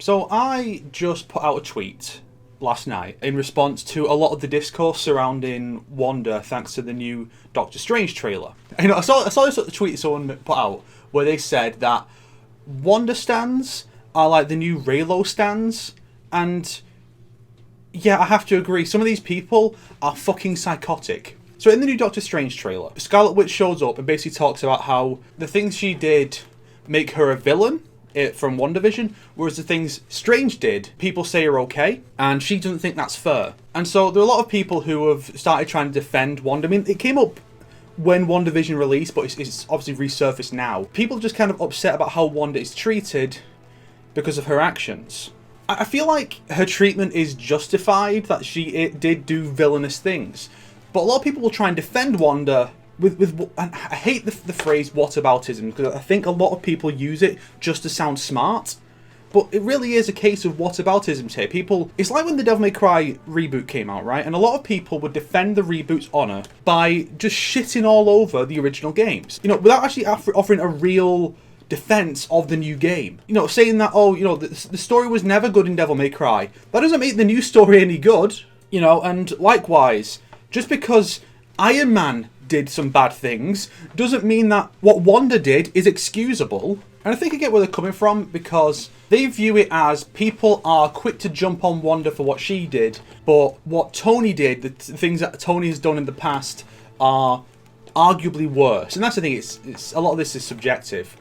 So I just put out a tweet last night in response to a lot of the discourse surrounding Wanda thanks to the new Doctor Strange trailer. I saw this tweet someone put out where they said that Wanda stands are like the new Reylo stands, and yeah, I have to agree. Some of these people are fucking psychotic. So in the new Doctor Strange trailer, Scarlet Witch shows up and basically talks about how the things she did make her a villain from WandaVision, whereas the things Strange did, people say are okay, and she doesn't think that's fair. And so there are a lot of people who have started trying to defend Wanda. I mean, it came up when WandaVision released, but it's obviously resurfaced now. People are just kind of upset about how Wanda is treated because of her actions. I feel like her treatment is justified, that she did do villainous things. But a lot of people will try and defend Wanda with and I hate the phrase whataboutism, because I think a lot of people use it just to sound smart. But it really is a case of whataboutism here. People, it's like when the Devil May Cry reboot came out, right? And a lot of people would defend the reboot's honour by just shitting all over the original games. You know, without actually offering a real defense of the new game. You know, saying that, oh, you know, the story was never good in Devil May Cry. That doesn't make the new story any good. You know, and likewise, just because Iron Man did some bad things doesn't mean that what Wanda did is excusable. And I think I get where they're coming from, because they view it as people are quick to jump on Wanda for what she did, but what Tony did, the things that Tony has done in the past, are arguably worse. And that's the thing, it's a lot of this is subjective.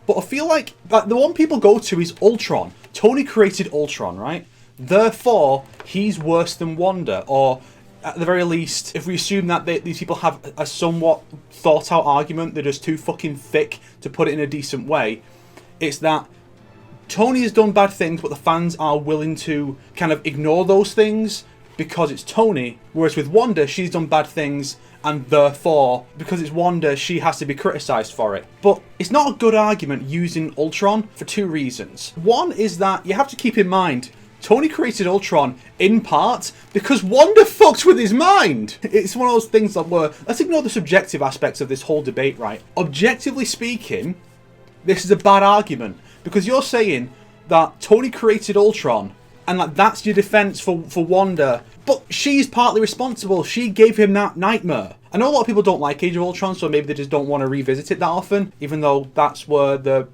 But I feel like the one people go to is Ultron. Tony created Ultron, right? Therefore, he's worse than Wanda. Or at the very least, if we assume that these people have a somewhat thought out argument, they're just too fucking thick to put it in a decent way, it's that Tony has done bad things, but the fans are willing to kind of ignore those things because it's Tony. Whereas with Wanda, she's done bad things, and therefore, because it's Wanda, she has to be criticised for it. But it's not a good argument using Ultron for two reasons. One is that you have to keep in mind, Tony created Ultron in part because Wanda fucked with his mind. It's one of those things that let's ignore the subjective aspects of this whole debate, right? Objectively speaking, this is a bad argument, because you're saying that Tony created Ultron and that's your defense for Wanda, but she's partly responsible. She gave him that nightmare. I know a lot of people don't like Age of Ultron, so maybe they just don't want to revisit it that often, even though that's where the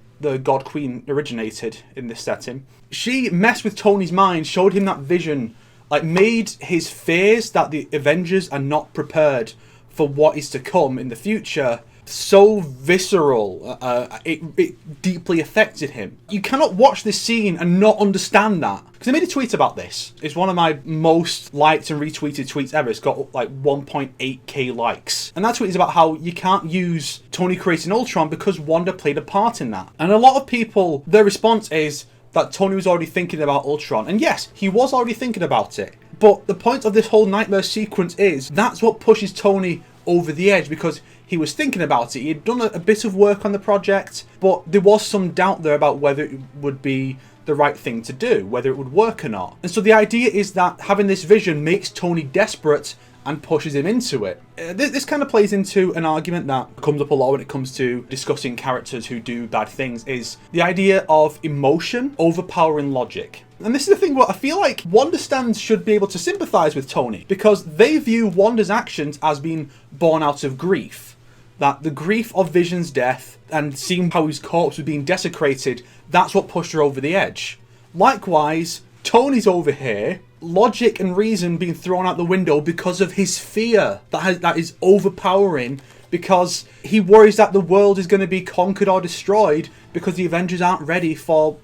God Queen originated in this setting. She messed with Tony's mind, showed him that vision, like made his fears that the Avengers are not prepared for what is to come in the future so visceral. It deeply affected him. You cannot watch this scene and not understand that. Because I made a tweet about this. It's one of my most liked and retweeted tweets ever. It's got like 1.8k likes. And that tweet is about how you can't use Tony creating Ultron because Wanda played a part in that. And a lot of people, their response is that Tony was already thinking about Ultron. And yes, he was already thinking about it. But the point of this whole nightmare sequence is that's what pushes Tony over the edge, because he was thinking about it. He had done a bit of work on the project, but there was some doubt there about whether it would be the right thing to do, whether it would work or not. And so the idea is that having this vision makes Tony desperate and pushes him into it. This kind of plays into an argument that comes up a lot when it comes to discussing characters who do bad things, is the idea of emotion overpowering logic. And this is the thing where I feel like Wanda stands should be able to sympathise with Tony, because they view Wanda's actions as being born out of grief. That the grief of Vision's death and seeing how his corpse was being desecrated, that's what pushed her over the edge. Likewise, Tony's over here, logic and reason being thrown out the window because of his fear that is overpowering, because he worries that the world is going to be conquered or destroyed because the Avengers aren't ready for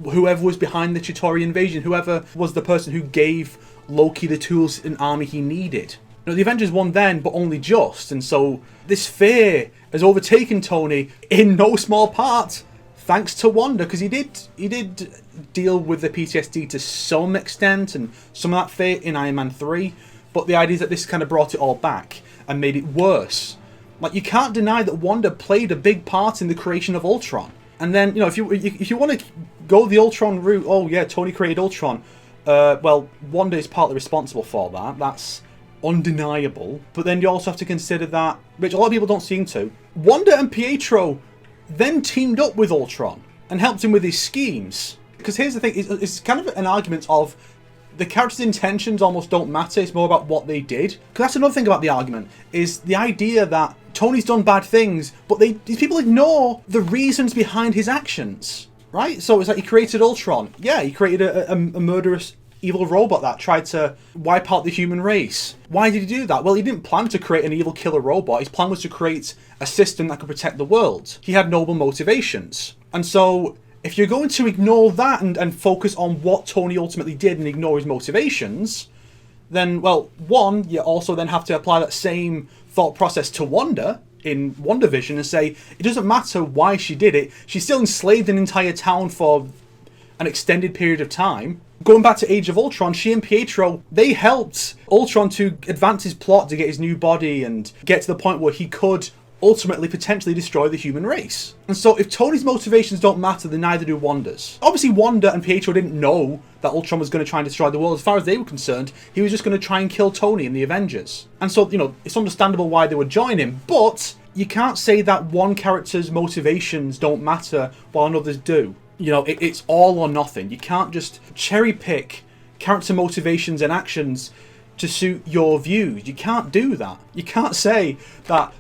whoever was behind the Chitauri invasion, whoever was the person who gave Loki the tools and army he needed. You know, the Avengers won then, but only just, and so this fear has overtaken Tony in no small part thanks to Wanda, because he did deal with the PTSD to some extent, and some of that fear in Iron Man 3, but the idea is that this kind of brought it all back and made it worse. Like, you can't deny that Wanda played a big part in the creation of Ultron. And then, you know, if you want to go the Ultron route, oh yeah, Tony created Ultron, well, Wanda is partly responsible for that. That's undeniable. But then you also have to consider that, which a lot of people don't seem to, Wanda and Pietro then teamed up with Ultron and helped him with his schemes. Because here's the thing, it's kind of an argument of the character's intentions almost don't matter, it's more about what they did. Because that's another thing about the argument, is the idea that Tony's done bad things, but these people ignore the reasons behind his actions, right? So it's like he created Ultron. Yeah, he created a murderous evil robot that tried to wipe out the human race. Why did he do that? Well, he didn't plan to create an evil killer robot. His plan was to create a system that could protect the world. He had noble motivations. And so if you're going to ignore that and focus on what Tony ultimately did and ignore his motivations, then, well, one, you also then have to apply that same thought process to Wanda in WandaVision and say, it doesn't matter why she did it, she still enslaved an entire town for an extended period of time. Going back to Age of Ultron, she and Pietro, they helped Ultron to advance his plot to get his new body and get to the point where he could ultimately potentially destroy the human race. And so if Tony's motivations don't matter, then neither do Wanda's. Obviously Wanda and Pietro didn't know that Ultron was going to try and destroy the world. As far as they were concerned, he was just going to try and kill Tony and the Avengers. And so, it's understandable why they would join him, but you can't say that one character's motivations don't matter while another's do. It's all or nothing. You can't just cherry pick character motivations and actions to suit your views. You can't do that. You can't say that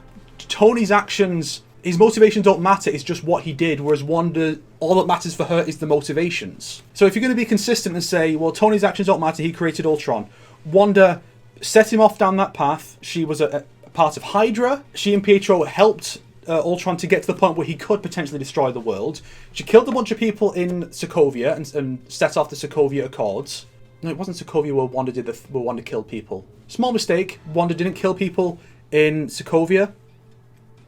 Tony's actions, his motivations don't matter, it's just what he did, whereas Wanda, all that matters for her is the motivations. So if you're going to be consistent and say, well, Tony's actions don't matter, he created Ultron. Wanda set him off down that path. She was a part of Hydra. She and Pietro helped Ultron to get to the point where he could potentially destroy the world. She killed a bunch of people in Sokovia and set off the Sokovia Accords. No, it wasn't Sokovia where Wanda killed people. Small mistake. Wanda didn't kill people in Sokovia.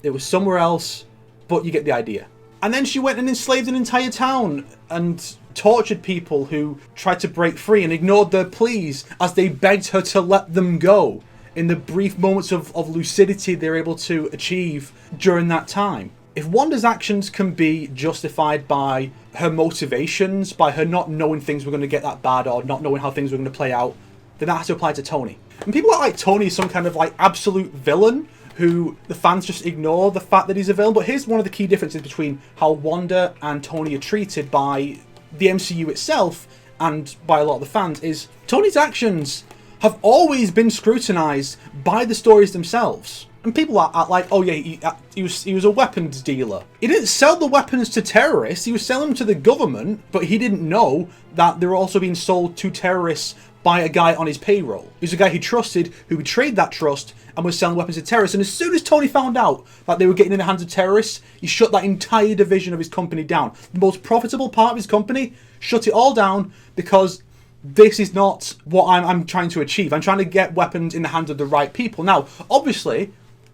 It was somewhere else, but you get the idea. And then she went and enslaved an entire town and tortured people who tried to break free and ignored their pleas as they begged her to let them go in the brief moments of lucidity they're able to achieve during that time. If Wanda's actions can be justified by her motivations, by her not knowing things were going to get that bad or not knowing how things were going to play out, then that has to apply to Tony. And people act like Tony is some kind of absolute villain who the fans just ignore the fact that he's a villain. But here's one of the key differences between how Wanda and Tony are treated by the MCU itself and by a lot of the fans is Tony's actions have always been scrutinized by the stories themselves. And people are like, oh yeah, he was a weapons dealer. He didn't sell the weapons to terrorists, he was selling them to the government, but he didn't know that they were also being sold to terrorists by a guy on his payroll. He was a guy he trusted, who betrayed that trust and was selling weapons to terrorists. And as soon as Tony found out that they were getting in the hands of terrorists, he shut that entire division of his company down. The most profitable part of his company, shut it all down because this is not what I'm trying to achieve. I'm trying to get weapons in the hands of the right people. Now, obviously,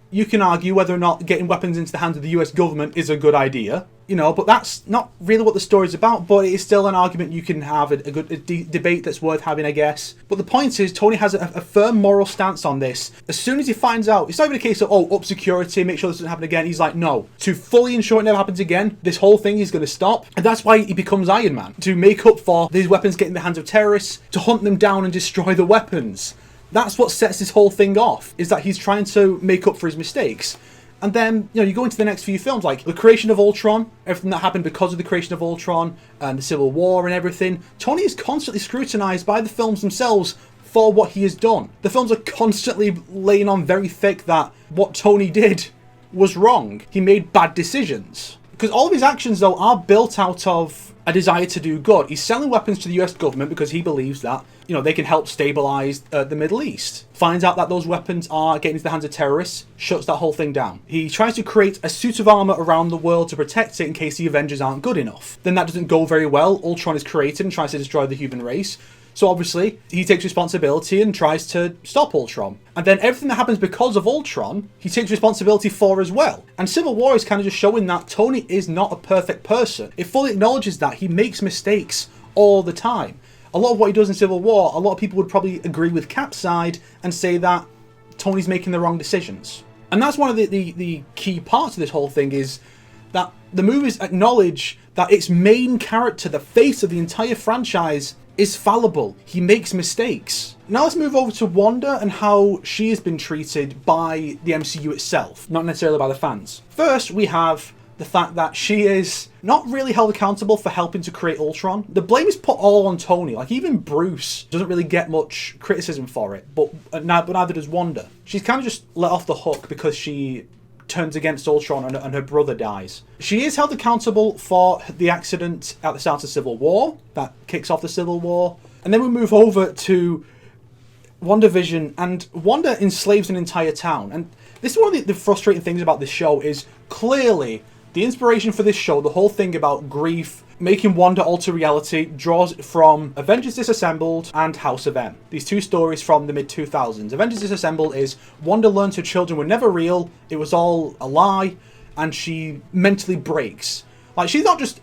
you can argue whether or not getting weapons into the hands of the US government is a good idea, but that's not really what the story's about, but it is still an argument you can have, a good debate that's worth having, I guess. But the point is, Tony has a firm moral stance on this. As soon as he finds out, it's not even a case of, up security, make sure this doesn't happen again. He's like, no. To fully ensure it never happens again, this whole thing is going to stop. And that's why he becomes Iron Man, to make up for these weapons getting in the hands of terrorists, to hunt them down and destroy the weapons. That's what sets this whole thing off, is that he's trying to make up for his mistakes. And then, you go into the next few films, like the creation of Ultron, everything that happened because of the creation of Ultron, and the Civil War and everything. Tony is constantly scrutinized by the films themselves for what he has done. The films are constantly laying on very thick that what Tony did was wrong. He made bad decisions. Because all of his actions, though, are built out of a desire to do good. He's selling weapons to the US government because he believes that, they can help stabilize the Middle East. Finds out that those weapons are getting into the hands of terrorists, shuts that whole thing down. He tries to create a suit of armor around the world to protect it in case the Avengers aren't good enough. Then that doesn't go very well. Ultron is created and tries to destroy the human race. So obviously, he takes responsibility and tries to stop Ultron. And then everything that happens because of Ultron, he takes responsibility for as well. And Civil War is kind of just showing that Tony is not a perfect person. It fully acknowledges that he makes mistakes all the time. A lot of what he does in Civil War, a lot of people would probably agree with Cap's side and say that Tony's making the wrong decisions. And that's one of the key parts of this whole thing, is that the movies acknowledge that its main character, the face of the entire franchise, is fallible. He makes mistakes. Now let's move over to Wanda and how she has been treated by the MCU itself, not necessarily by the fans. First, we have the fact that she is not really held accountable for helping to create Ultron. The blame is put all on Tony. Like, even Bruce doesn't really get much criticism for it, but neither does Wanda. She's kind of just let off the hook because she turns against Ultron and her brother dies. She is held accountable for the accident at the start of Civil War. That kicks off the Civil War. And then we move over to WandaVision, and Wanda enslaves an entire town. And this is one of the frustrating things about this show is clearly the inspiration for this show, the whole thing about grief, making Wanda alter reality, draws from Avengers Disassembled and House of M. These two stories from the mid-2000s. Avengers Disassembled is Wanda learns her children were never real, it was all a lie, and she mentally breaks. Like, she's not just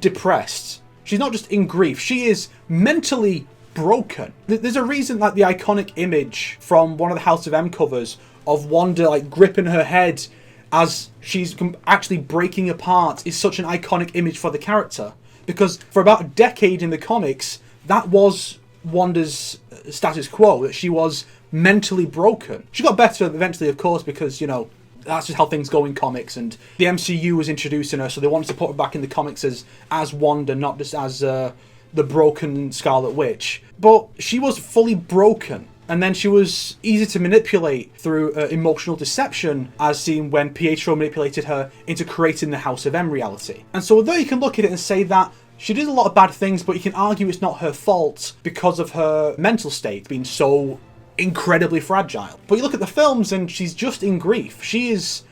depressed, she's not just in grief, she is mentally broken. There's a reason that the iconic image from one of the House of M covers of Wanda like gripping her head as she's actually breaking apart is such an iconic image for the character, because for about a decade in the comics that was Wanda's status quo, that she was mentally broken. She got better eventually, of course, because, you know, that's just how things go in comics, and the MCU was introducing her, so they wanted to put her back in the comics as Wanda, not just as the broken Scarlet Witch. But she was fully broken. And then she was easy to manipulate through emotional deception, as seen when Pietro manipulated her into creating the House of M reality. And so although you can look at it and say that she did a lot of bad things, but you can argue it's not her fault because of her mental state being so incredibly fragile. But you look at the films and she's just in grief. She is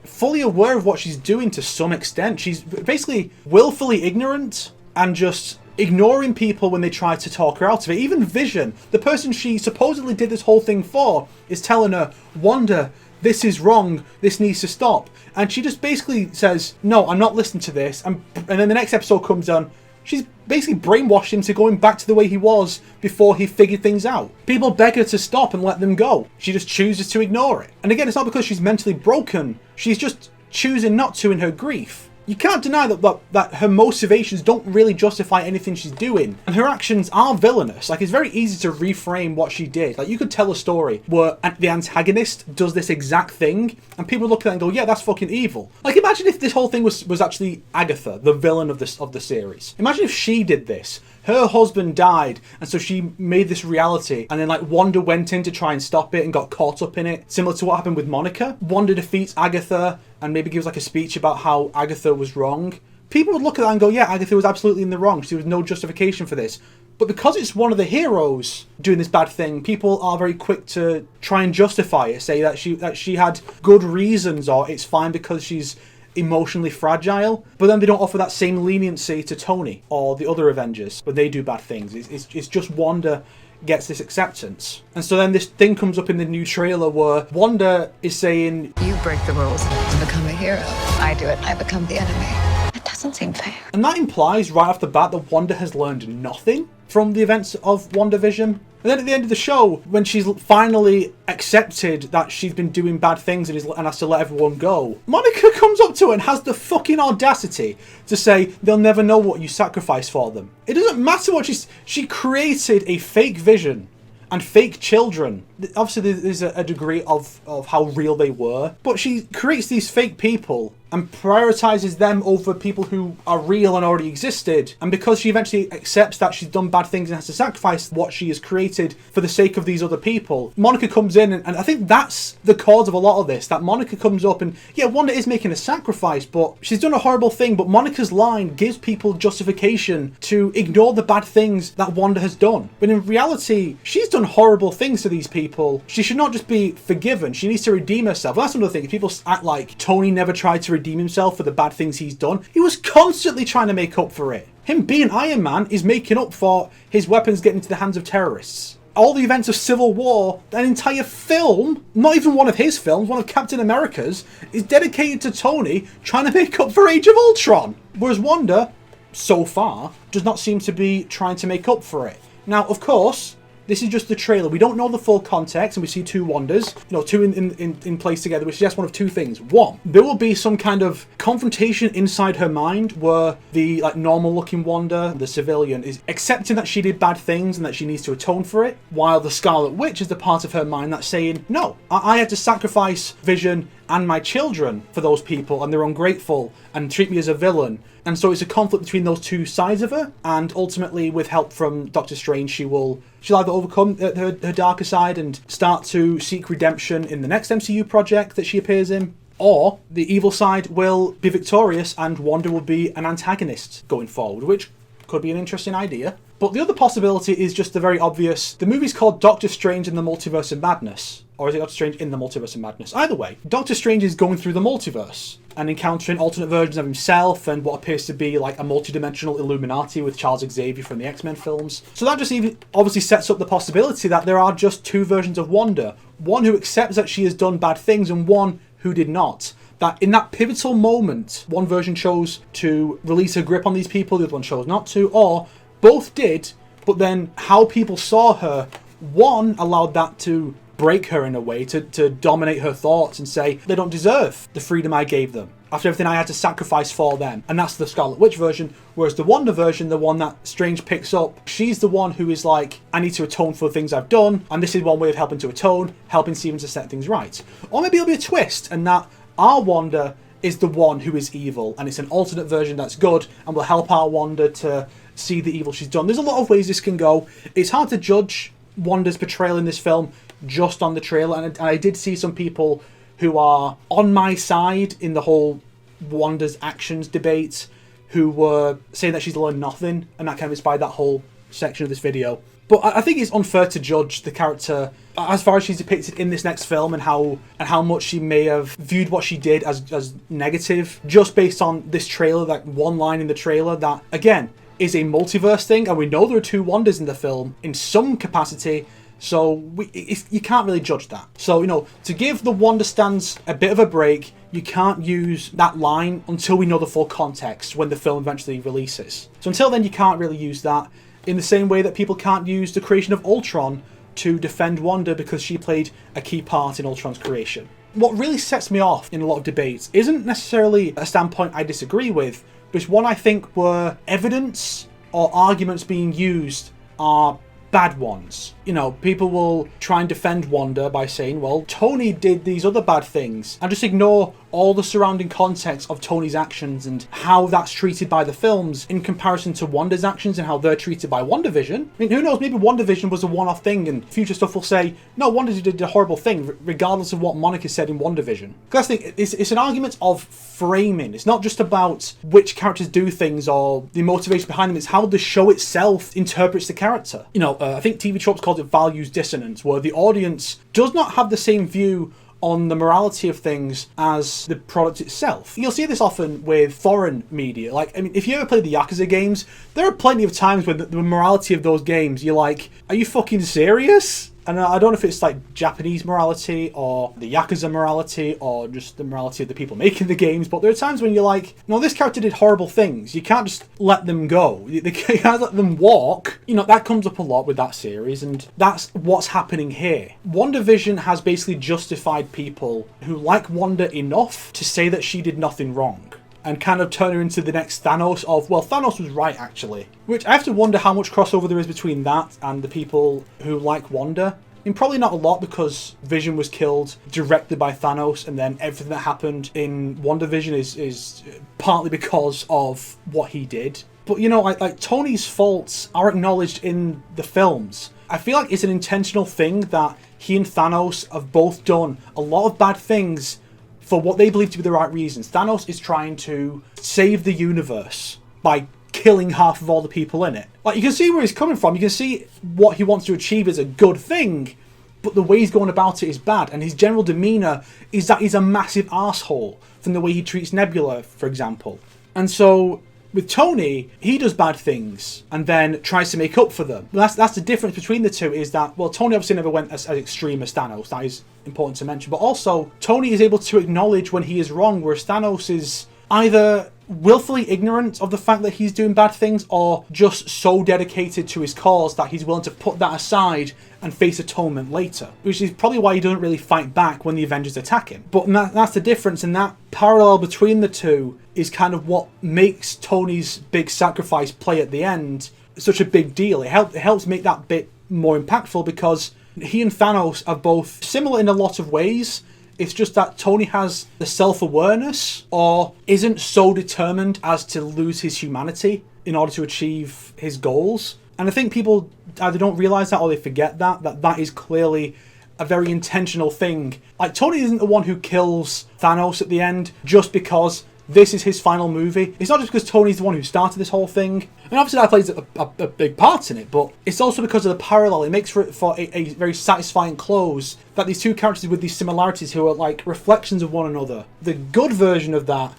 fully aware of what she's doing to some extent. She's basically willfully ignorant and just ignoring people when they try to talk her out of it. Even Vision, the person she supposedly did this whole thing for, is telling her, Wanda, this is wrong, this needs to stop. And she just basically says, no, I'm not listening to this. And then the next episode comes on, she's basically brainwashed him to going back to the way he was before he figured things out. People beg her to stop and let them go. She just chooses to ignore it. And again, it's not because she's mentally broken, she's just choosing not to in her grief. You can't deny that her motivations don't really justify anything she's doing. And her actions are villainous. Like, it's very easy to reframe what she did. Like, you could tell a story where the antagonist does this exact thing, and people look at that and go, yeah, that's fucking evil. Like, imagine if this whole thing was actually Agatha, the villain of the series. Imagine if she did this. Her husband died, and so she made this reality, and then like Wanda went in to try and stop it and got caught up in it, similar to what happened with Monica. Wanda defeats Agatha and maybe gives like a speech about how Agatha was wrong. People would look at that and go, yeah, Agatha was absolutely in the wrong. There was no justification for this. But because it's one of the heroes doing this bad thing, people are very quick to try and justify it, say that she had good reasons, or it's fine because she's emotionally fragile. But then they don't offer that same leniency to Tony or the other Avengers when they do bad things. It's just Wanda gets this acceptance. And so then this thing comes up in the new trailer where Wanda is saying, you break the rules to become a hero. I do it, I become the enemy. It doesn't seem fair. And that implies right off the bat that Wanda has learned nothing from the events of WandaVision. And then at the end of the show, when she's finally accepted that she's been doing bad things and has to let everyone go, Monica comes up to her and has the fucking audacity to say they'll never know what you sacrificed for them. It doesn't matter what she created a fake Vision and fake children. Obviously there's a degree of how real they were, but she creates these fake people and prioritizes them over people who are real and already existed. And because she eventually accepts that she's done bad things and has to sacrifice what she has created for the sake of these other people, Monica comes in, and I think that's the cause of a lot of this, that Monica comes up and, yeah, Wanda is making a sacrifice, but she's done a horrible thing, but Monica's line gives people justification to ignore the bad things that Wanda has done. But in reality, she's done horrible things to these people. She should not just be forgiven, she needs to redeem herself. And that's another thing, if people act like Tony never tried to redeem himself for the bad things he's done, he was constantly trying to make up for it. Him being Iron Man is making up for his weapons getting into the hands of terrorists. All the events of Civil War, an entire film, not even one of his films, one of Captain America's, is dedicated to Tony trying to make up for Age of Ultron. Whereas Wanda, so far, does not seem to be trying to make up for it. Now, of course, this is just the trailer. We don't know the full context, and we see two Wandas, two in place together, which suggests one of two things. One, there will be some kind of confrontation inside her mind where the normal-looking Wanda, the civilian, is accepting that she did bad things and that she needs to atone for it, while the Scarlet Witch is the part of her mind that's saying, no, I had to sacrifice Vision and my children for those people, and they're ungrateful and treat me as a villain. And so it's a conflict between those two sides of her, and ultimately with help from Doctor Strange she'll either overcome her darker side and start to seek redemption in the next MCU project that she appears in, or the evil side will be victorious and Wanda will be an antagonist going forward, which could be an interesting idea. But the other possibility is just the very obvious. The movie's called Doctor Strange in the Multiverse of Madness. Or is it Doctor Strange in the Multiverse of Madness? Either way, Doctor Strange is going through the multiverse and encountering alternate versions of himself and what appears to be like a multidimensional Illuminati with Charles Xavier from the X-Men films. So that just even obviously sets up the possibility that there are just two versions of Wanda. One who accepts that she has done bad things and one who did not. That in that pivotal moment, one version chose to release her grip on these people, the other one chose not to, or both did, but then how people saw her, one allowed that to break her in a way, to dominate her thoughts and say, they don't deserve the freedom I gave them, after everything I had to sacrifice for them. And that's the Scarlet Witch version, whereas the Wanda version, the one that Strange picks up, she's the one who is like, I need to atone for the things I've done, and this is one way of helping to atone, helping Steven to set things right. Or maybe it'll be a twist, and that our Wanda is the one who is evil, and it's an alternate version that's good, and will help our Wanda to see the evil she's done. There's a lot of ways this can go. It's hard to judge Wanda's portrayal in this film just on the trailer, and I did see some people who are on my side in the whole Wanda's actions debate who were saying that she's learned nothing, and that kind of inspired that whole section of this video. But I think it's unfair to judge the character as far as she's depicted in this next film, and how much she may have viewed what she did as negative just based on this trailer, that one line in the trailer that, again, is a multiverse thing, and we know there are two Wandas in the film in some capacity, so you can't really judge that. So, to give the Wanda stands a bit of a break, you can't use that line until we know the full context when the film eventually releases. So until then, you can't really use that, in the same way that people can't use the creation of Ultron to defend Wanda because she played a key part in Ultron's creation. What really sets me off in a lot of debates isn't necessarily a standpoint I disagree with, but it's one I think where evidence or arguments being used are bad ones. People will try and defend Wanda by saying, well, Tony did these other bad things, and just ignore all the surrounding context of Tony's actions and how that's treated by the films in comparison to Wanda's actions and how they're treated by WandaVision. I mean, who knows, maybe WandaVision was a one-off thing and future stuff will say, no, Wanda did a horrible thing, regardless of what Monica said in WandaVision. Because I think it's an argument of framing. It's not just about which characters do things or the motivation behind them, it's how the show itself interprets the character. I think TV Tropes called it values dissonance, where the audience does not have the same view on the morality of things as the product itself. You'll see this often with foreign media. If you ever play the Yakuza games, there are plenty of times when the morality of those games, you're like, are you fucking serious? And I don't know if it's like Japanese morality or the Yakuza morality or just the morality of the people making the games, but there are times when you're like, no, this character did horrible things. You can't just let them go. You can't let them walk. That comes up a lot with that series, and that's what's happening here. WandaVision has basically justified people who like Wanda enough to say that she did nothing wrong, and kind of turn her into the next Thanos of, well, Thanos was right, actually. Which I have to wonder how much crossover there is between that and the people who like Wanda. I mean, probably not a lot, because Vision was killed, directed by Thanos, and then everything that happened in WandaVision is partly because of what he did. But, like Tony's faults are acknowledged in the films. I feel like it's an intentional thing that he and Thanos have both done a lot of bad things for what they believe to be the right reasons. Thanos is trying to save the universe by killing half of all the people in it. You can see where he's coming from. You can see what he wants to achieve is a good thing, but the way he's going about it is bad. And his general demeanour is that he's a massive arsehole from the way he treats Nebula, for example. And so with Tony, he does bad things and then tries to make up for them. That's the difference between the two, is that, well, Tony obviously never went as extreme as Thanos. That is important to mention. But also, Tony is able to acknowledge when he is wrong, whereas Thanos is either willfully ignorant of the fact that he's doing bad things, or just so dedicated to his cause that he's willing to put that aside and face atonement later, which is probably why he doesn't really fight back when the Avengers attack him. But that's the difference, and that parallel between the two is kind of what makes Tony's big sacrifice play at the end such a big deal. It helps make that bit more impactful, because he and Thanos are both similar in a lot of ways, It's just that Tony has the self-awareness or isn't so determined as to lose his humanity in order to achieve his goals. And I think people either don't realise that or they forget that is clearly a very intentional thing. Like, Tony isn't the one who kills Thanos at the end just because this is his final movie. It's not just because Tony's the one who started this whole thing. And obviously that plays a big part in it, but it's also because of the parallel. It makes for a very satisfying close, that these two characters with these similarities who are like reflections of one another. The good version of that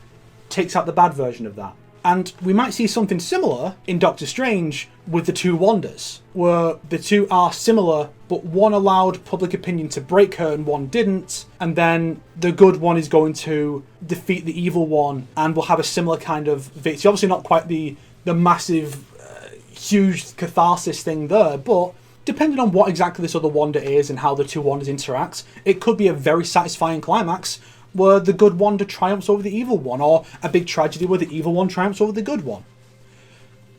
takes out the bad version of that. And we might see something similar in Doctor Strange with the two Wandas, where the two are similar, but one allowed public opinion to break her and one didn't, and then the good one is going to defeat the evil one and will have a similar kind of victory. Obviously not quite the massive, huge catharsis thing there, but depending on what exactly this other Wanda is and how the two Wandas interact, it could be a very satisfying climax where the good Wanda triumphs over the evil one, or a big tragedy where the evil one triumphs over the good one.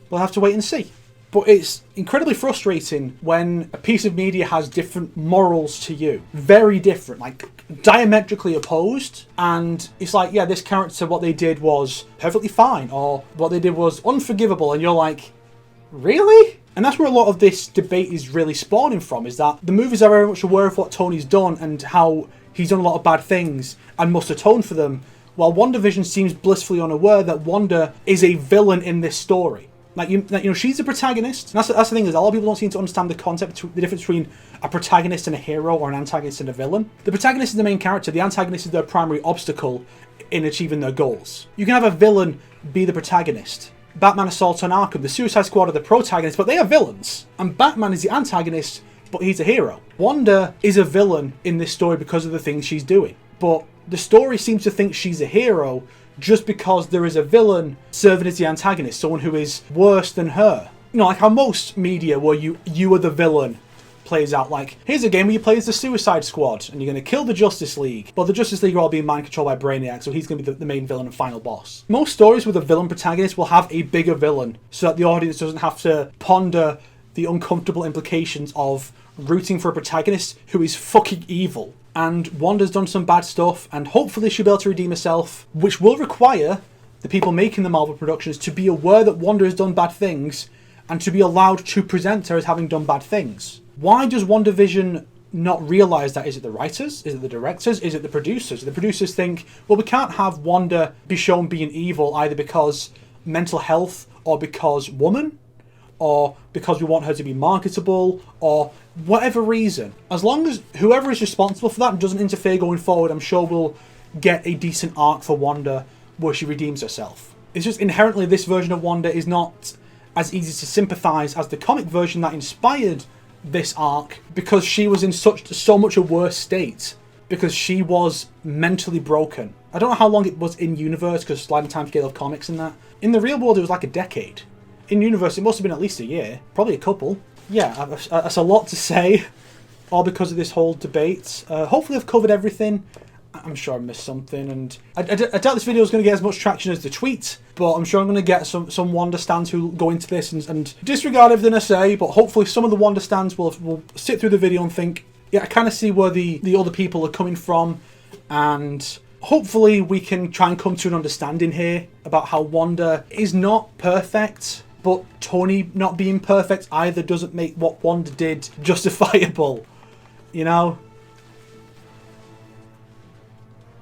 We'll have to wait and see. But it's incredibly frustrating when a piece of media has different morals to you. Very different, like diametrically opposed. And it's like, yeah, this character, what they did was perfectly fine, or what they did was unforgivable. And you're like, really? And that's where a lot of this debate is really spawning from, is that the movies are very much aware of what Tony's done and how he's done a lot of bad things and must atone for them, while WandaVision seems blissfully unaware that Wanda is a villain in this story. Like, you know, she's the protagonist. And that's the thing, is a lot of people don't seem to understand the concept, the difference between a protagonist and a hero, or an antagonist and a villain. The protagonist is the main character. The antagonist is their primary obstacle in achieving their goals. You can have a villain be the protagonist. Batman Assault on Arkham, the Suicide Squad are the protagonists, but they are villains. And Batman is the antagonist, but he's a hero. Wanda is a villain in this story because of the things she's doing. But the story seems to think she's a hero just because there is a villain serving as the antagonist, someone who is worse than her. You know, like how most media where you are the villain plays out. Like, here's a game where you play as the Suicide Squad and you're going to kill the Justice League. But the Justice League are all being mind controlled by Brainiac, so he's going to be the main villain and final boss. Most stories with a villain protagonist will have a bigger villain so that the audience doesn't have to ponder the uncomfortable implications of rooting for a protagonist who is fucking evil. And Wanda's done some bad stuff, and hopefully she'll be able to redeem herself, which will require the people making the Marvel productions to be aware that Wanda has done bad things, and to be allowed to present her as having done bad things. Why does WandaVision not realise that? Is it the writers? Is it the directors? Is it the producers? The producers think, well, we can't have Wanda be shown being evil either because mental health, or because woman, or because we want her to be marketable, or whatever reason. As long as whoever is responsible for that doesn't interfere going forward, I'm sure we'll get a decent arc for Wanda where she redeems herself. It's just inherently this version of Wanda is not as easy to sympathise as the comic version that inspired this arc, because she was in so much a worse state, because she was mentally broken. I don't know how long it was in universe, because sliding time scale of comics and that. In the real world it was like a decade. In universe it must have been at least a year, probably a couple. Yeah, that's a lot to say, all because of this whole debate. Hopefully I've covered everything. I'm sure I missed something, and I doubt this video is going to get as much traction as the tweet, but I'm sure I'm going to get some Wanda stands who go into this and disregard everything I say, but hopefully some of the Wanda stands will sit through the video and think, yeah, I kind of see where the other people are coming from, and hopefully we can try and come to an understanding here about how Wanda is not perfect, but Tony not being perfect either doesn't make what Wanda did justifiable, you know?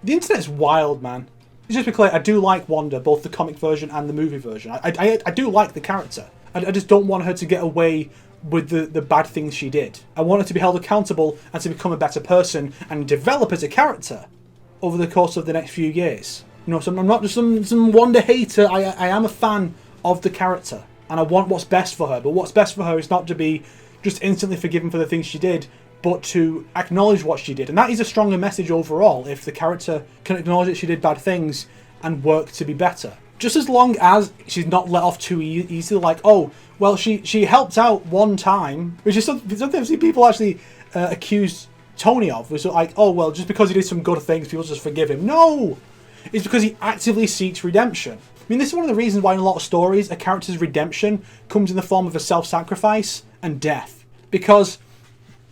The internet's wild, man. Just to be clear, I do like Wanda, both the comic version and the movie version. I do like the character. I just don't want her to get away with the bad things she did. I want her to be held accountable and to become a better person and develop as a character over the course of the next few years. You know, so I'm not just some Wanda hater. I am a fan of the character, and I want what's best for her. But what's best for her is not to be just instantly forgiven for the things she did, but to acknowledge what she did. And that is a stronger message overall, if the character can acknowledge that she did bad things and work to be better. Just as long as she's not let off too easily, like, oh, well, she helped out one time, which is something I've seen people actually accuse Tony of, was like, oh, well, just because he did some good things, people just forgive him. No! It's because he actively seeks redemption. I mean, this is one of the reasons why in a lot of stories, a character's redemption comes in the form of a self-sacrifice and death. Because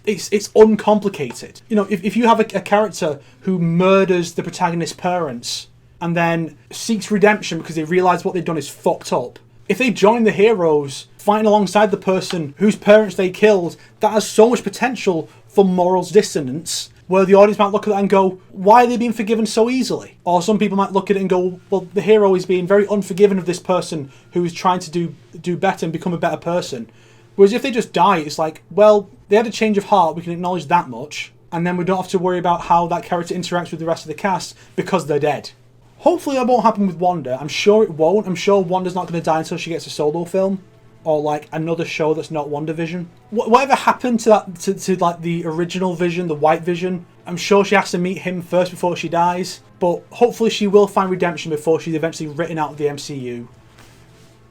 It's uncomplicated. You know, if you have a character who murders the protagonist's parents and then seeks redemption because they realise what they've done is fucked up, if they join the heroes fighting alongside the person whose parents they killed, that has so much potential for morals dissonance, where the audience might look at that and go, why are they being forgiven so easily? Or some people might look at it and go, well, the hero is being very unforgiving of this person who is trying to do better and become a better person. Whereas if they just die, it's like, well, they had a change of heart, we can acknowledge that much, and then we don't have to worry about how that character interacts with the rest of the cast because they're dead. Hopefully that won't happen with Wanda. I'm sure it won't. I'm sure Wanda's not going to die until she gets a solo film, or like another show that's not WandaVision. Whatever happened to that, to like the original Vision, the White Vision, I'm sure she has to meet him first before she dies. But hopefully she will find redemption before she's eventually written out of the MCU.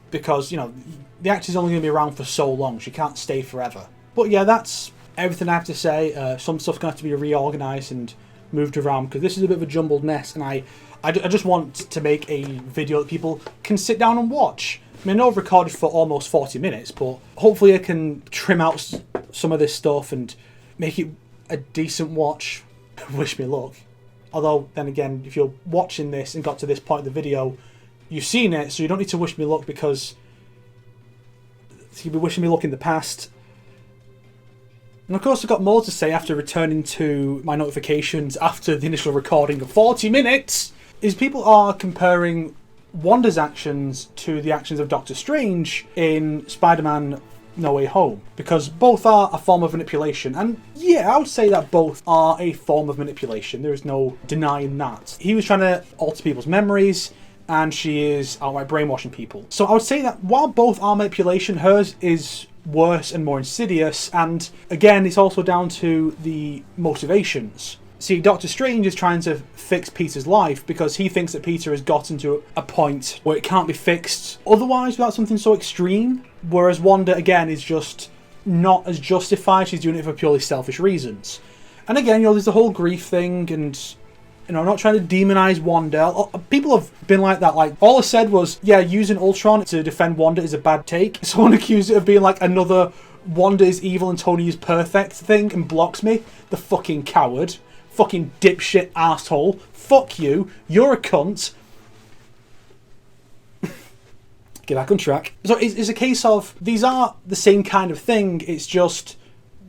Because, you know, the actor's only going to be around for so long. She can't stay forever. But yeah, that's everything I have to say. Some stuff's going to have to be reorganised and moved around because this is a bit of a jumbled mess, and I just want to make a video that people can sit down and watch. I mean, I know I've recorded for almost 40 minutes, but hopefully I can trim out some of this stuff and make it a decent watch. Wish me luck. Although, then again, if you're watching this and got to this point of the video, you've seen it, so you don't need to wish me luck because you'll be wishing me luck in the past. And of course I've got more to say after returning to my notifications after the initial recording of 40 minutes, is people are comparing Wanda's actions to the actions of Doctor Strange in Spider-Man No Way Home, because both are a form of manipulation. And yeah, I would say that both are a form of manipulation. There is no denying that. He was trying to alter people's memories, and she is outright brainwashing people. So I would say that while both are manipulation, hers is worse and more insidious, and again, it's also down to the motivations. See, Doctor Strange is trying to fix Peter's life because he thinks that Peter has gotten to a point where it can't be fixed otherwise without something so extreme, whereas Wanda, again, is just not as justified. She's doing it for purely selfish reasons. And again, you know, there's the whole grief thing, and you know, I'm not trying to demonise Wanda. People have been like that. Like, all I said was, yeah, using Ultron to defend Wanda is a bad take. Someone accused it of being like another Wanda is evil and Tony is perfect thing and blocks me. The fucking coward. Fucking dipshit asshole. Fuck you. You're a cunt. Get back on track. So it's a case of, these are the same kind of thing, it's just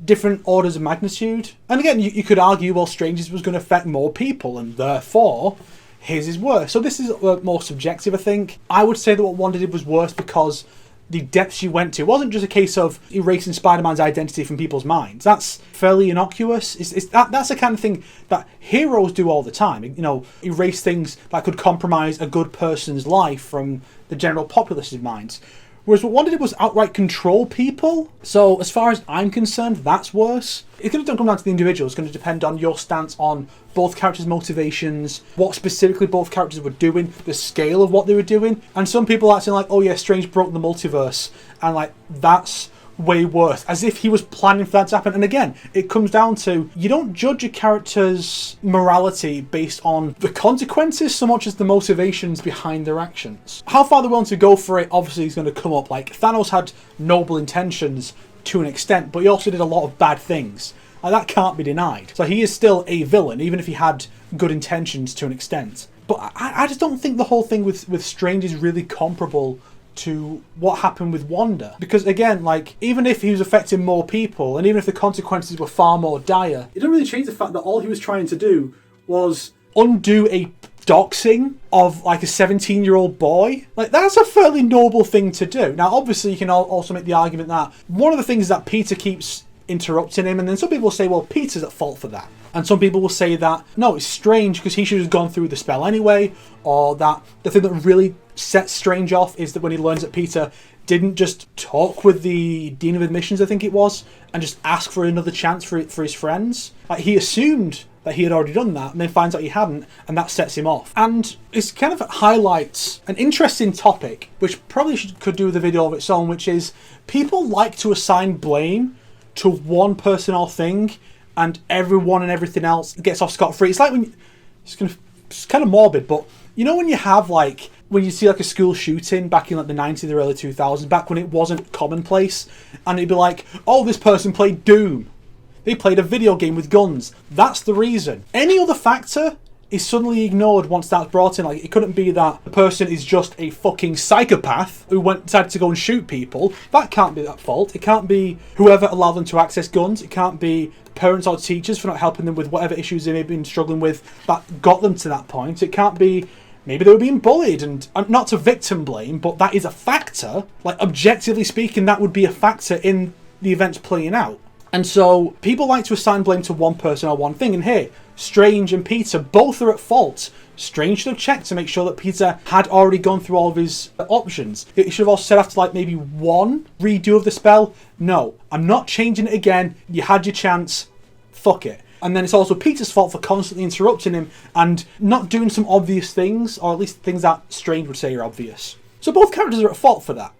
different orders of magnitude. And again, you could argue, well, Strange's was going to affect more people, and therefore his is worse. So this is more subjective, I think. I would say that what Wanda did was worse because the depths she went to wasn't just a case of erasing Spider-Man's identity from people's minds. That's fairly innocuous. That's the kind of thing that heroes do all the time. You know, erase things that could compromise a good person's life from the general populace's minds. Whereas what Wanda did was outright control people. So as far as I'm concerned, that's worse. It's going to come down to the individual. It's going to depend on your stance on both characters' motivations, what specifically both characters were doing, the scale of what they were doing. And some people are acting like, oh yeah, Strange broke the multiverse, and like, that's way worse, as if he was planning for that to happen. And again, it comes down to, you don't judge a character's morality based on the consequences so much as the motivations behind their actions. How far they're willing to go for it obviously is going to come up. Like, Thanos had noble intentions to an extent, but he also did a lot of bad things. Like, that can't be denied. So he is still a villain, even if he had good intentions to an extent. But I just don't think the whole thing with Strange is really comparable to what happened with Wanda. Because again, like, even if he was affecting more people, and even if the consequences were far more dire, it doesn't really change the fact that all he was trying to do was undo a doxing of like a 17-year-old boy. Like, that's a fairly noble thing to do. Now, obviously, you can also make the argument that one of the things is that Peter keeps interrupting him, and then some people will say, well, Peter's at fault for that. And some people will say that, no, it's Strange because he should have gone through the spell anyway, or that the thing that really sets Strange off is that when he learns that Peter didn't just talk with the Dean of Admissions, I think it was, and just ask for another chance for his friends. Like, he assumed that he had already done that, and then finds out he hadn't, and that sets him off. And it kind of highlights an interesting topic, which probably could do with a video of its own, which is people like to assign blame to one person or thing, and everyone and everything else gets off scot-free. It's like when it's kind of morbid, but you know when you have like, when you see like a school shooting back in like the 90s or early 2000s, back when it wasn't commonplace, and it'd be like, oh, this person played Doom. They played a video game with guns. That's the reason. Any other factor is suddenly ignored once that's brought in. Like, it couldn't be that the person is just a fucking psychopath who decided to go and shoot people. That can't be that fault. It can't be whoever allowed them to access guns. It can't be parents or teachers for not helping them with whatever issues they may have been struggling with that got them to that point. It can't be maybe they were being bullied, and not to victim blame, but that is a factor. Like, objectively speaking, that would be a factor in the events playing out. And so people like to assign blame to one person or one thing, and here, Strange and Peter both are at fault. Strange should have checked to make sure that Peter had already gone through all of his options. He should have also said after like maybe one redo of the spell, no, I'm not changing it again, you had your chance, fuck it. And then it's also Peter's fault for constantly interrupting him and not doing some obvious things, or at least things that Strange would say are obvious. So both characters are at fault for that,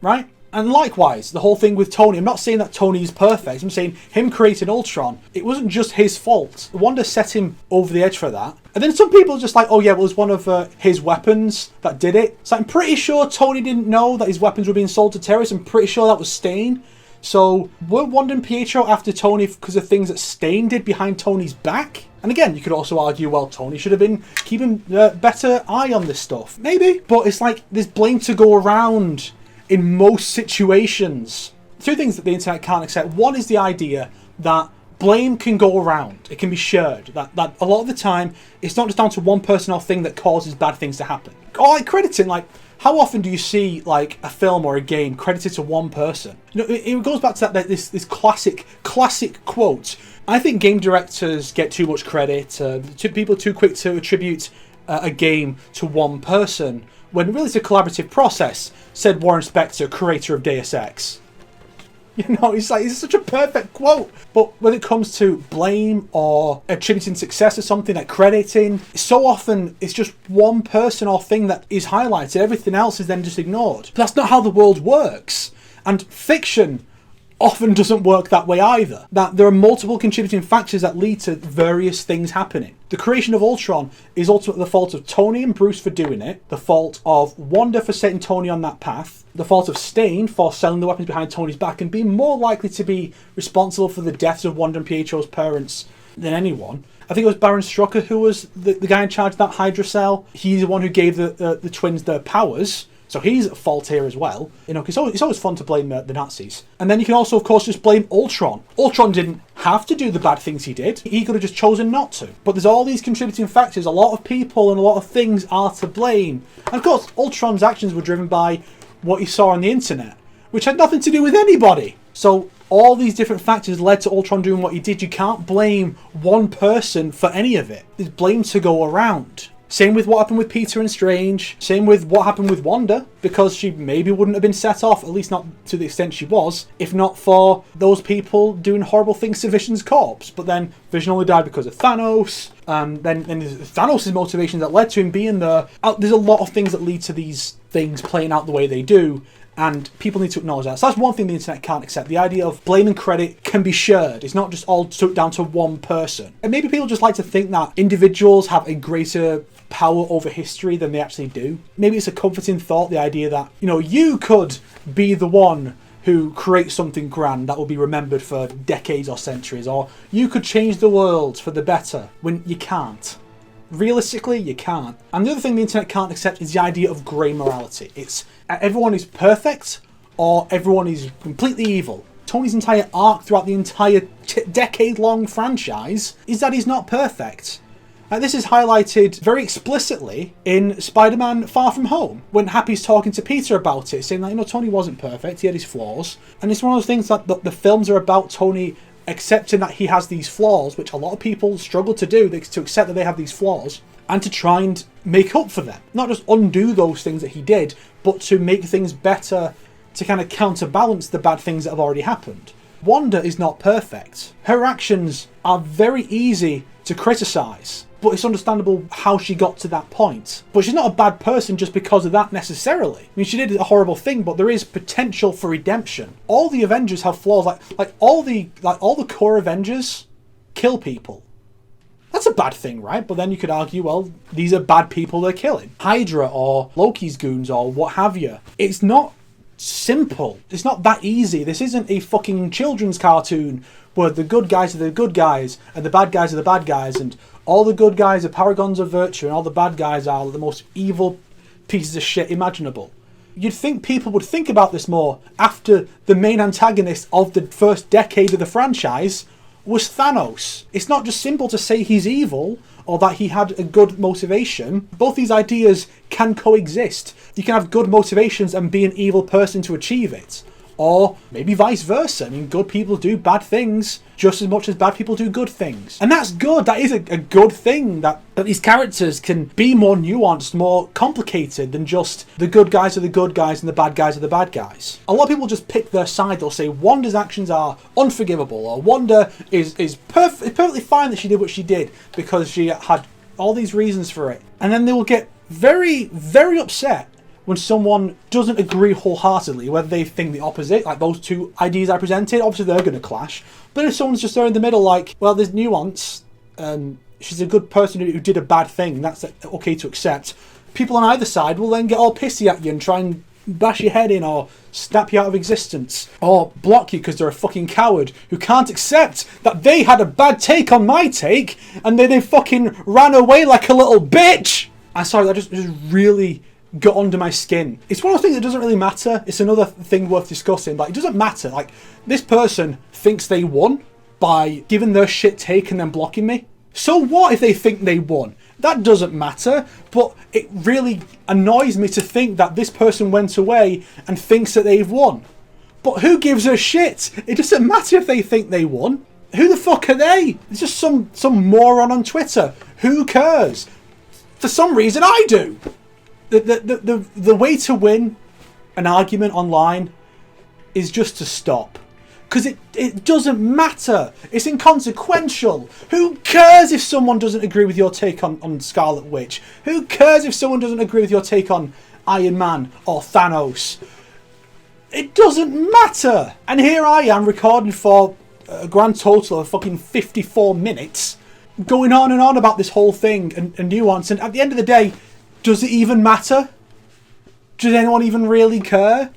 right? And likewise, the whole thing with Tony, I'm not saying that Tony is perfect, I'm saying him creating Ultron, it wasn't just his fault. Wanda set him over the edge for that. And then some people are just like, oh yeah, well, it was one of his weapons that did it. So I'm pretty sure Tony didn't know that his weapons were being sold to terrorists. I'm pretty sure that was Stain. So were Wanda and Pietro after Tony because of things that Stain did behind Tony's back? And again, you could also argue, well, Tony should have been keeping a better eye on this stuff. Maybe. But it's like there's blame to go around in most situations. Two things that the internet can't accept. One is the idea that blame can go around. It can be shared. That a lot of the time, it's not just down to one person or thing that causes bad things to happen. Or like crediting, like, how often do you see like a film or a game credited to one person? You know, it goes back to that this classic quote. I think game directors get too much credit. People are too quick to attribute a game to one person, when really it's a collaborative process, said Warren Spector, creator of Deus Ex. You know, it's such a perfect quote. But when it comes to blame or attributing success to something, like crediting, so often it's just one person or thing that is highlighted. Everything else is then just ignored. But that's not how the world works. And fiction often doesn't work that way either. That there are multiple contributing factors that lead to various things happening. The creation of Ultron is ultimately the fault of Tony and Bruce for doing it, the fault of Wanda for setting Tony on that path, the fault of Stain for selling the weapons behind Tony's back and being more likely to be responsible for the deaths of Wanda and Pietro's parents than anyone. I think it was Baron Strucker who was the guy in charge of that Hydra cell. He's the one who gave the twins their powers. So he's at fault here as well. You know, because it's always fun to blame the Nazis. And then you can also, of course, just blame Ultron. Ultron didn't have to do the bad things he did. He could have just chosen not to. But there's all these contributing factors. A lot of people and a lot of things are to blame. And of course, Ultron's actions were driven by what he saw on the internet, which had nothing to do with anybody. So all these different factors led to Ultron doing what he did. You can't blame one person for any of it. There's blame to go around. Same with what happened with Peter and Strange. Same with what happened with Wanda, because she maybe wouldn't have been set off, at least not to the extent she was, if not for those people doing horrible things to Vision's corpse. But then Vision only died because of Thanos. Then there's Thanos' motivation that led to him being there. There's a lot of things that lead to these things playing out the way they do. And people need to acknowledge that. So that's one thing the internet can't accept. The idea of blame and credit can be shared. It's not just all down to one person. And maybe people just like to think that individuals have a greater power over history than they actually do. Maybe it's a comforting thought, the idea that, you know, you could be the one who creates something grand that will be remembered for decades or centuries, or you could change the world for the better, when you can't. Realistically, you can't. And the other thing the internet can't accept is the idea of grey morality. It's everyone is perfect or everyone is completely evil. Tony's entire arc throughout the entire decade-long franchise is that he's not perfect. This is highlighted very explicitly in Spider-Man Far From Home, when Happy's talking to Peter about it, saying that, you know, Tony wasn't perfect, he had his flaws. And it's one of those things that the films are about Tony accepting that he has these flaws, which a lot of people struggle to do, to accept that they have these flaws, and to try and make up for them. Not just undo those things that he did, but to make things better, to kind of counterbalance the bad things that have already happened. Wanda is not perfect. Her actions are very easy to criticise, but it's understandable how she got to that point. But she's not a bad person just because of that necessarily. I mean, she did a horrible thing, but there is potential for redemption. All the Avengers have flaws. Like all the core Avengers kill people. That's a bad thing, right? But then you could argue, well, these are bad people they're killing. Hydra or Loki's goons or what have you. It's not simple. It's not that easy. This isn't a fucking children's cartoon where the good guys are the good guys and the bad guys are the bad guys and all the good guys are paragons of virtue and all the bad guys are the most evil pieces of shit imaginable. You'd think people would think about this more after the main antagonist of the first decade of the franchise was Thanos. It's not just simple to say he's evil or that he had a good motivation. Both these ideas can coexist. You can have good motivations and be an evil person to achieve it. Or maybe vice versa. I mean, good people do bad things just as much as bad people do good things. And that's good. That is a good thing, that these characters can be more nuanced, more complicated than just the good guys are the good guys and the bad guys are the bad guys. A lot of people just pick their side. They'll say Wanda's actions are unforgivable, or Wanda is perfectly fine that she did what she did because she had all these reasons for it. And then they will get very, very upset when someone doesn't agree wholeheartedly, whether they think the opposite, like those two ideas I presented, obviously they're going to clash. But if someone's just there in the middle, like, well, there's nuance, she's a good person who did a bad thing, that's okay to accept. People on either side will then get all pissy at you and try and bash your head in or snap you out of existence or block you because they're a fucking coward who can't accept that they had a bad take on my take and then they fucking ran away like a little bitch. I'm sorry, that just really got under my skin. It's one of those things that doesn't really matter. It's another thing worth discussing. Like, it doesn't matter. Like, this person thinks they won by giving their shit take and then blocking me. So what if they think they won? That doesn't matter. But it really annoys me to think that this person went away and thinks that they've won. But who gives a shit? It doesn't matter if they think they won. Who the fuck are they? It's just some moron on Twitter. Who cares? For some reason, I do. The way to win an argument online is just to stop. Because it doesn't matter. It's inconsequential. Who cares if someone doesn't agree with your take on Scarlet Witch? Who cares if someone doesn't agree with your take on Iron Man or Thanos? It doesn't matter. And here I am recording for a grand total of fucking 54 minutes, going on and on about this whole thing and nuance. And at the end of the day, does it even matter? Does anyone even really care?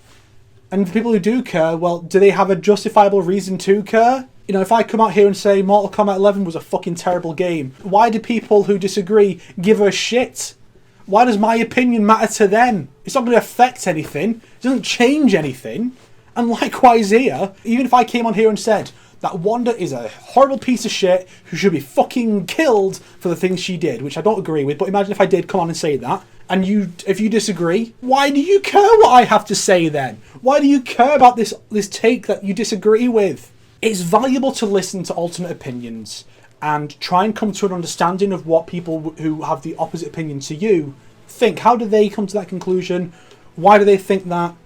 And the people who do care, well, do they have a justifiable reason to care? You know, if I come out here and say Mortal Kombat 11 was a fucking terrible game, why do people who disagree give a shit? Why does my opinion matter to them? It's not going to affect anything. It doesn't change anything. And likewise here, even if I came on here and said that Wanda is a horrible piece of shit who should be fucking killed for the things she did, which I don't agree with, but imagine if I did come on and say that, and if you disagree, why do you care what I have to say then? Why do you care about this take that you disagree with? It's valuable to listen to alternate opinions and try and come to an understanding of what people who have the opposite opinion to you think. How do they come to that conclusion? Why do they think that?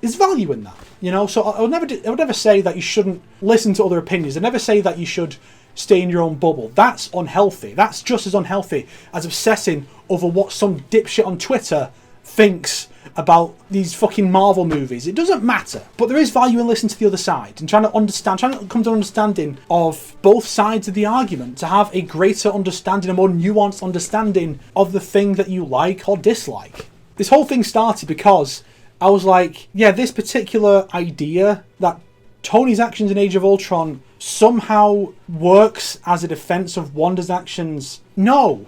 There's value in that, you know. So I would never say that you shouldn't listen to other opinions. I never say that you should stay in your own bubble. That's unhealthy. That's just as unhealthy as obsessing over what some dipshit on Twitter thinks about these fucking Marvel movies. It doesn't matter. But there is value in listening to the other side and trying to come to an understanding of both sides of the argument, to have a greater understanding, a more nuanced understanding of the thing that you like or dislike. This whole thing started because I was like, yeah, this particular idea that Tony's actions in Age of Ultron somehow works as a defense of Wanda's actions. No.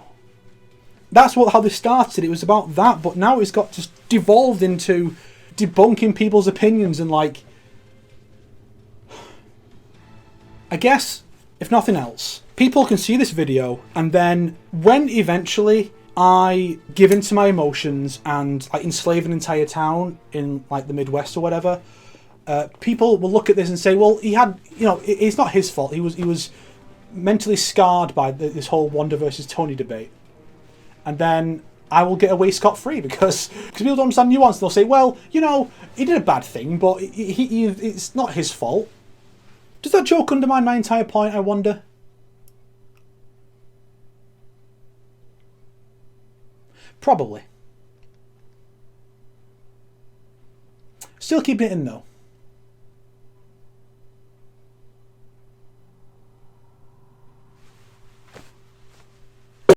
That's how this started. It was about that, but now it's got just devolved into debunking people's opinions and, like, I guess, if nothing else, people can see this video and then when eventually I give into my emotions and like enslave an entire town in like the Midwest or whatever, people will look at this and say, well, he had, you know, it's not his fault. He was mentally scarred by this whole Wanda versus Tony debate. And then I will get away scot-free because people don't understand nuance. They'll say, well, you know, he did a bad thing, but it's not his fault. Does that joke undermine my entire point, I wonder? Probably. Still keeping it in though.